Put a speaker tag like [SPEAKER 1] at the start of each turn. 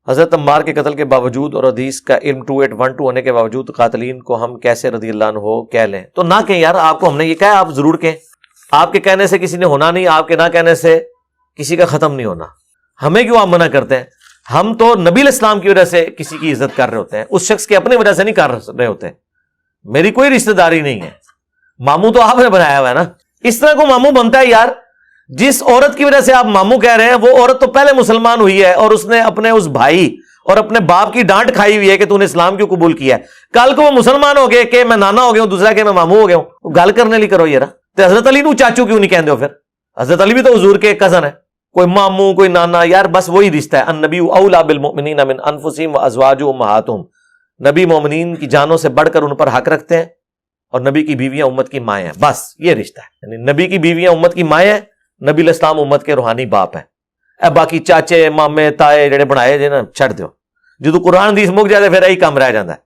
[SPEAKER 1] حضرت عمار کے قتل کے باوجود اور حدیث کا علم 2812 ہونے کے باوجود قاتلین کو ہم کیسے رضی اللہ عنہ کہہ لیں؟ تو نہ کہیں یار، آپ کو ہم نے یہ کہا آپ ضرور کہیں، آپ کے کہنے سے کسی نے ہونا نہیں، آپ کے نہ کہنے سے کسی کا ختم نہیں ہونا. ہمیں کیوں آپ منع کرتے ہیں؟ ہم تو نبی علیہ السلام کی وجہ سے کسی کی عزت کر رہے ہوتے ہیں، اس شخص کی اپنی وجہ سے نہیں کر رہے ہوتے. میری کوئی رشتہ داری نہیں ہے، ماموں تو آپ نے بنایا ہوا ہے نا. اس طرح کو ماموں بنتا ہے یار، جس عورت کی وجہ سے آپ ماموں کہہ رہے ہیں وہ عورت تو پہلے مسلمان ہوئی ہے اور اس نے اپنے اس بھائی اور اپنے باپ کی ڈانٹ کھائی ہوئی ہے کہ تو نے اسلام کیوں قبول کیا ہے. کل کو وہ مسلمان ہو گئے کہ میں نانا ہو گیا ہوں، دوسرا کہ میں ماموں ہو گیا ہوں، گل کرنے لی کرو. یہ تو حضرت علی نو چاچو کیوں نہیں کہندے ہو؟ پھر حضرت علی بھی تو حضور کے کزن ہے. کوئی ماموں کوئی نانا، یار بس وہی رشتہ ہے. النبی اولی بالمؤمنین من انفسہم وازواجہ امہاتہم. نبی مومنین کی جانوں سے بڑھ کر ان پر حق رکھتے ہیں اور نبی کی بیویاں امت کی مائیں ہیں. بس یہ رشتہ ہے. یعنی نبی کی بیویاں امت کی مائیں ہیں، نبی علیہ السلام امت کے روحانی باپ ہیں. اے باقی چاچے مامے تائے جڑے بنائے جے نا چھڑ دیو، جدو قرآن حدیث مک جائے پھر یہی کام رہ جاتا ہے.